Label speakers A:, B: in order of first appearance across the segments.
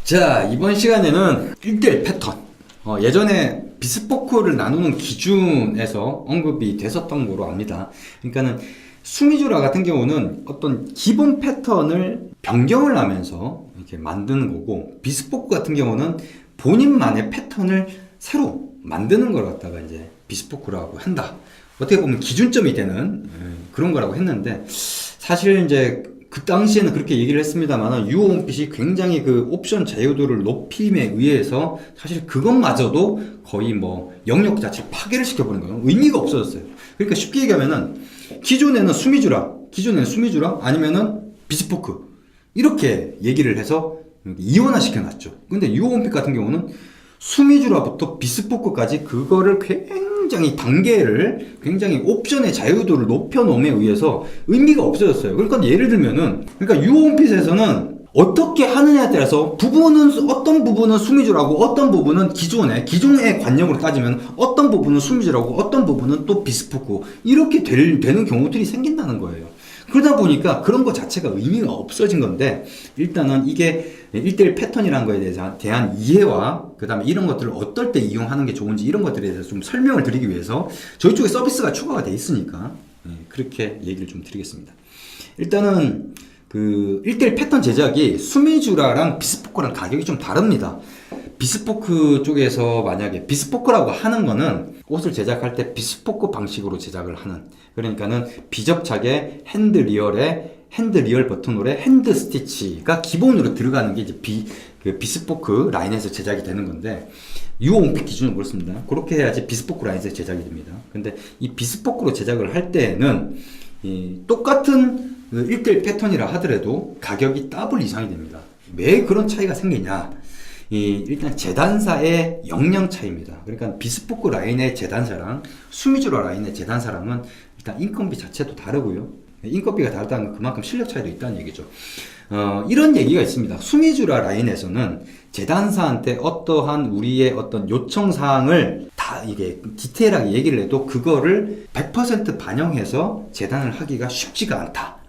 A: 자, 이번 시간에는 1대1 패턴. 예전에 비스포크를 나누는 기준에서 언급이 됐었던 거로 압니다. 그러니까는 수미주라 같은 경우는 어떤 기본 패턴을 변경을 하면서 이렇게 만드는 거고, 비스포크 같은 경우는 본인만의 패턴을 새로 만드는 걸 갖다가 이제 비스포크라고 한다. 어떻게 보면 기준점이 되는 그런 거라고 했는데, 사실 이제 그 당시에는 그렇게 얘기를 했습니다만 유호홍빛이 굉장히 그 옵션 자유도를 높임에 의해서 사실 그것마저도 거의 뭐 영역 자체를 파괴를 시켜버린 거예요. 의미가 없어졌어요. 그러니까 쉽게 얘기하면은 기존에는 수미주라 아니면은 비스포크 이렇게 얘기를 해서 이원화 시켜놨죠. 근데 유호홍빛 같은 경우는 수미주라부터 비스포크까지 그거를 굉장히 단계를 굉장히 옵션의 자유도를 높여놓음에 의해서 의미가 없어졌어요. 그러니까 예를 들면은, 그러니까 유호홍빛에서는 어떻게 하느냐에 따라서 어떤 부분은 수미주라고 어떤 부분은 기존의 관념으로 따지면 어떤 부분은 수미주라고 어떤 부분은 또 비스포크 이렇게 되는 경우들이 생긴다는 거예요. 그러다 보니까 그런 것 자체가 의미가 없어진 건데, 일단은 이게 1대1 패턴이라는 거에 대한 이해와 그 다음에 이런 것들을 어떨 때 이용하는 게 좋은지 이런 것들에 대해서 좀 설명을 드리기 위해서 저희 쪽에 서비스가 추가가 돼 있으니까 그렇게 얘기를 좀 드리겠습니다. 일단은 그 1대1 패턴 제작이 수미주라랑 비스포크랑 가격이 좀 다릅니다. 비스포크 쪽에서 만약에 비스포크라고 하는 거는 옷을 제작할 때 비스포크 방식으로 제작을 하는, 그러니까는 비접착의 핸드 리얼 버튼홀에 핸드 스티치가 기본으로 들어가는 게 이제 비스포크 라인에서 제작이 되는 건데, 유호홍빛 기준으로 그렇습니다. 그렇게 해야지 비스포크 라인에서 제작이 됩니다. 근데 이 비스포크로 제작을 할 때는 똑같은 1대1 패턴이라 하더라도 가격이 더블 이상이 됩니다. 왜 그런 차이가 생기냐? 일단 재단사의 역량 차이입니다. 그러니까 비스포크 라인의 재단사랑 수미주라 라인의 재단사랑은 일단 인건비 자체도 다르고요. 인건비가 다르다는 건 그만큼 실력 차이도 있다는 얘기죠. 이런 얘기가 있습니다. 수미주라 라인에서는 재단사한테 어떠한 우리의 어떤 요청사항을 다 이게 디테일하게 얘기를 해도 그거를 100% 반영해서 재단을 하기가 쉽지가 않다.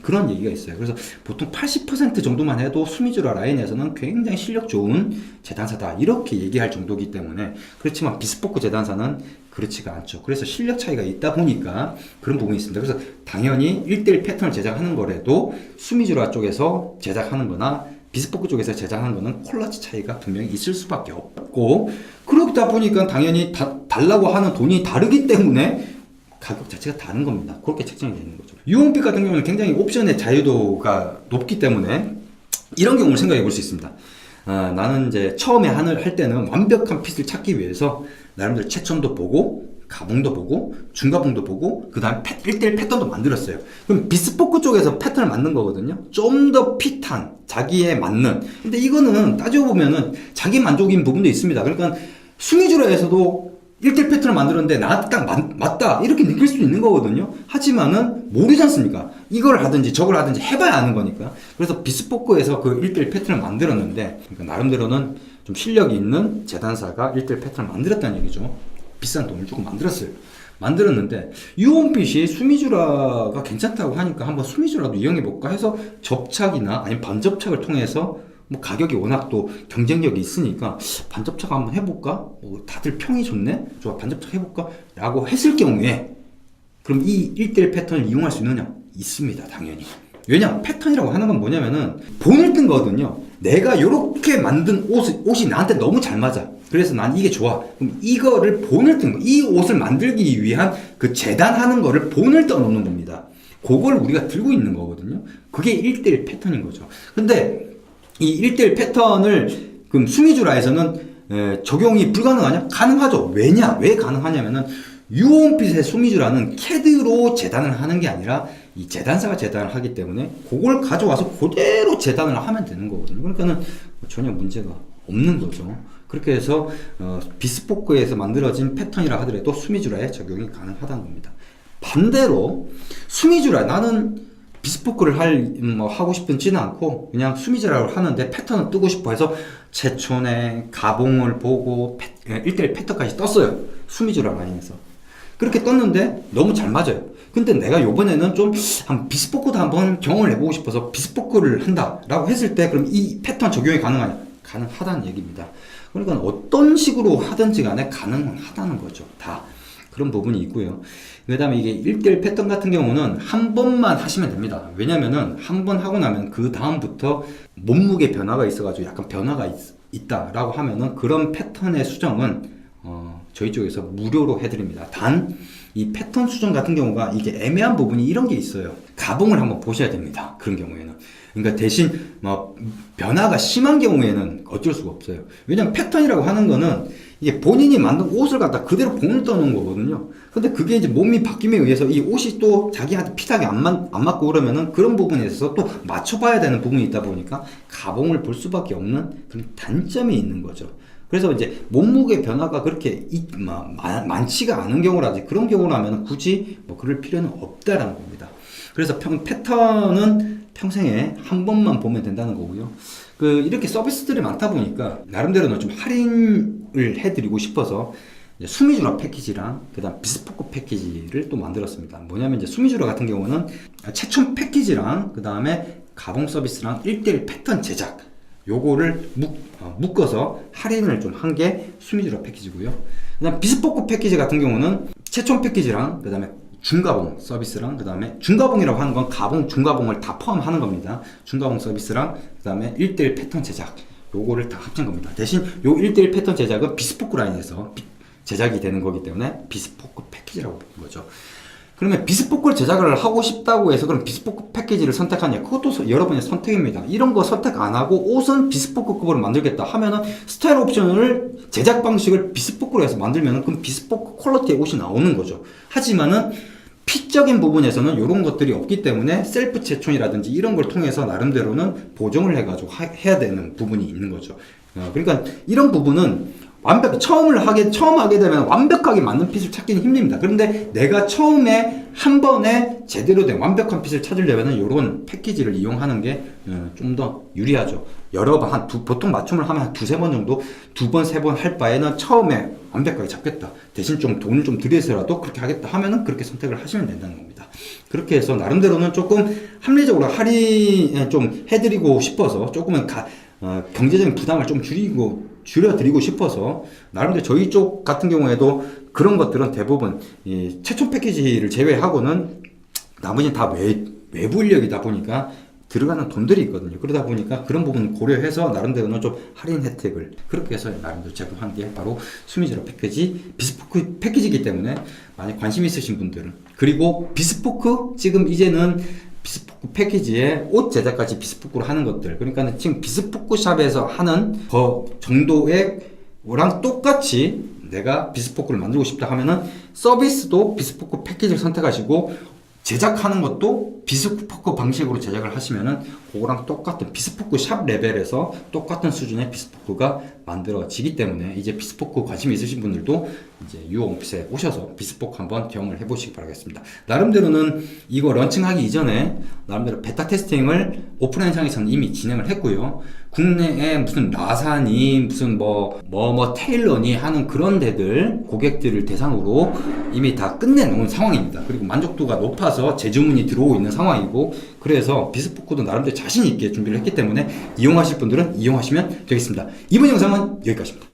A: 그런 얘기가 있어요. 그래서 보통 80% 정도만 해도 수미주라 라인에서는 굉장히 실력 좋은 재단사다 이렇게 얘기할 정도이기 때문에, 그렇지만 비스포크 재단사는 그렇지가 않죠. 그래서 실력 차이가 있다 보니까 그런 부분이 있습니다. 그래서 당연히 1대1 패턴을 제작하는 거라도 수미주라 쪽에서 제작하는 거나 비스포크 쪽에서 제작하는 거는 퀄리티 차이가 분명히 있을 수밖에 없고, 그러다 보니까 당연히 달라고 하는 돈이 다르기 때문에 가격 자체가 다른 겁니다. 그렇게 책정이 되어 있는 거죠. 유호홍빛 같은 경우는 굉장히 옵션의 자유도가 높기 때문에 이런 경우를 생각해 볼 수 있습니다. 나는 이제 처음에 할 때는 완벽한 핏을 찾기 위해서 나름대로 채천도 보고 가봉도 보고 중가봉도 보고 그 다음에 1대1 패턴도 만들었어요. 그럼 비스포크 쪽에서 패턴을 만든 거거든요. 좀 더 핏한 자기에 맞는. 근데 이거는 따지고 보면은 자기 만족인 부분도 있습니다. 그러니까 수미주라에서도 1대1 패턴을 만들었는데 나한테 딱 맞다 이렇게 느낄 수도 있는 거거든요. 하지만은 모르지 않습니까? 이걸 하든지 저걸 하든지 해봐야 아는 거니까. 그래서 비스포크에서 그 1대1 패턴을 만들었는데, 그러니까 나름대로는 좀 실력이 있는 재단사가 1대1 패턴을 만들었다는 얘기죠. 비싼 돈을 주고 만들었는데 유호홍빛이 수미주라가 괜찮다고 하니까 한번 수미주라도 이용해볼까 해서 접착이나 아니면 반접착을 통해서 뭐 가격이 워낙 또 경쟁력이 있으니까 반접착 한번 해볼까? 다들 평이 좋네? 좋아, 반접착 해볼까? 라고 했을 경우에 그럼 이 1대1 패턴을 이용할 수 있느냐? 있습니다, 당연히. 왜냐? 패턴이라고 하는 건 뭐냐면은 본을 뜬 거거든요. 내가 요렇게 만든 옷이 나한테 너무 잘 맞아. 그래서 난 이게 좋아. 그럼 이거를 본을 뜬 거. 이 옷을 만들기 위한 그 재단하는 거를 본을 떠놓는 겁니다. 그걸 우리가 들고 있는 거거든요. 그게 1대1 패턴인 거죠. 근데 이 1대1 패턴을 그럼 수미주라에서는 적용이 불가능하냐? 가능하죠. 왜냐? 왜 가능하냐면은 유호홍빛의 수미주라는 CAD로 재단을 하는 게 아니라 이 재단사가 재단을 하기 때문에 그걸 가져와서 그대로 재단을 하면 되는 거거든요. 그러니까는 전혀 문제가 없는 거죠. 그렇게 해서 비스포크에서 만들어진 패턴이라 하더라도 수미주라에 적용이 가능하다는 겁니다. 반대로 수미주라, 나는 비스포크를 하고 싶지는 않고 그냥 수미주라고 하는데 패턴을 뜨고 싶어 해서 채촌에 가봉을 보고 1대1 패턴까지 떴어요. 수미주라 라인에서. 그렇게 떴는데 너무 잘 맞아요. 근데 내가 요번에는 좀 한 비스포크도 한번 경험을 해보고 싶어서 비스포크를 한다라고 했을 때 그럼 이 패턴 적용이 가능하냐? 가능하다는 얘기입니다. 그러니까 어떤 식으로 하든지 간에 가능하다는 거죠. 다. 그런 부분이 있고요. 그 다음에 이게 1대1 패턴 같은 경우는 한 번만 하시면 됩니다. 왜냐면은 한 번 하고 나면 그 다음부터 몸무게 변화가 있어가지고 약간 변화가 있다라고 하면은 그런 패턴의 수정은 저희 쪽에서 무료로 해드립니다. 단 이 패턴 수정 같은 경우가 이게 애매한 부분이 이런 게 있어요. 가봉을 한번 보셔야 됩니다. 그런 경우에는. 그러니까 대신 뭐 변화가 심한 경우에는 어쩔 수가 없어요. 왜냐면 패턴이라고 하는 거는 이게 본인이 만든 옷을 갖다 그대로 봉을 떠놓은 거거든요. 근데 그게 이제 몸이 바뀜에 의해서 이 옷이 또 자기한테 핏하게 안 맞고 그러면은 그런 부분에 있어서 또 맞춰봐야 되는 부분이 있다 보니까 가봉을 볼 수밖에 없는 그런 단점이 있는 거죠. 그래서 이제 몸무게 변화가 그렇게 많지가 않은 경우라든지 그런 경우라면 굳이 뭐 그럴 필요는 없다라는 겁니다. 그래서 패턴은 평생에 한 번만 보면 된다는 거고요. 이렇게 서비스들이 많다 보니까 나름대로는 좀 할인을 해드리고 싶어서 수미주라 패키지랑 그다음 비스포크 패키지를 또 만들었습니다. 뭐냐면 이제 수미주라 같은 경우는 최첨 패키지랑 그 다음에 가봉 서비스랑 1대1 패턴 제작 요거를 묶어서 할인을 좀 한 게 수미주라 패키지고요. 그 다음 비스포크 패키지 같은 경우는 최첨 패키지랑 그 다음에 중가봉 서비스랑 그 다음에 중가봉이라고 하는 건 가봉, 중가봉을 다 포함하는 겁니다. 중가봉 서비스랑 그 다음에 1대1 패턴 제작 요거를 다 합친 겁니다. 대신 요 1대1 패턴 제작은 비스포크 라인에서 제작이 되는 거기 때문에 비스포크 패키지라고 부르는 거죠. 그러면 비스포크를 제작을 하고 싶다고 해서 그럼 비스포크 패키지를 선택하냐? 그것도 여러분의 선택입니다. 이런 거 선택 안 하고 옷은 비스포크급으로 만들겠다 하면은 스타일 옵션을 제작 방식을 비스포크로 해서 만들면은 그럼 비스포크 퀄리티의 옷이 나오는 거죠. 하지만은 핏적인 부분에서는 이런 것들이 없기 때문에 셀프 재촌이라든지 이런 걸 통해서 나름대로는 보정을 해가지고 해야 되는 부분이 있는 거죠. 그러니까 이런 부분은 처음 하게 되면 완벽하게 맞는 핏을 찾기는 힘듭니다. 그런데 내가 처음에 한 번에 제대로 된 완벽한 핏을 찾으려면 이런 패키지를 이용하는 게 좀 더 유리하죠. 여러 번, 보통 맞춤을 하면 한 두세 번 정도, 두 번, 세 번 할 바에는 처음에 완벽하게 잡겠다. 대신 좀 돈을 좀 들여서라도 그렇게 하겠다 하면은 그렇게 선택을 하시면 된다는 겁니다. 그렇게 해서 나름대로는 조금 합리적으로 할인 좀 해드리고 싶어서 조금은 경제적인 부담을 좀 줄여드리고 싶어서 나름대로 저희 쪽 같은 경우에도 그런 것들은 대부분 이 최초 패키지를 제외하고는 나머지는 다 외부 인력이다 보니까 들어가는 돈들이 있거든요. 그러다 보니까 그런 부분 고려해서 나름대로는 좀 할인 혜택을 그렇게 해서 나름대로 제공한 게 바로 수미주라 패키지 비스포크 패키지이기 때문에 만약 관심 있으신 분들은 그리고 비스포크 지금 이제는 비스포크 패키지에 옷 제작까지 비스포크로 하는 것들 그러니까 지금 비스포크 샵에서 하는 거 정도의 거랑 똑같이 내가 비스포크를 만들고 싶다 하면은 서비스도 비스포크 패키지를 선택하시고 제작하는 것도 비스포크 방식으로 제작을 하시면은 그거랑 똑같은 비스포크 샵 레벨에서 똑같은 수준의 비스포크가 만들어지기 때문에 이제 비스포크 관심 있으신 분들도 이제 유홈핏에 오셔서 비스포크 한번 경험을 해보시기 바라겠습니다. 나름대로는 이거 런칭하기 이전에 나름대로 베타 테스팅을 오프라인상에서는 이미 진행을 했고요. 국내에 무슨 라사니 무슨 뭐 테일러니 하는 그런 데들 고객들을 대상으로 이미 다 끝내놓은 상황입니다. 그리고 만족도가 높아서 재주문이 들어오고 있는 상황이고 그래서 비스포크도 나름대로 자신 있게 준비를 했기 때문에 이용하실 분들은 이용하시면 되겠습니다. 이번 영상은 여기까지입니다.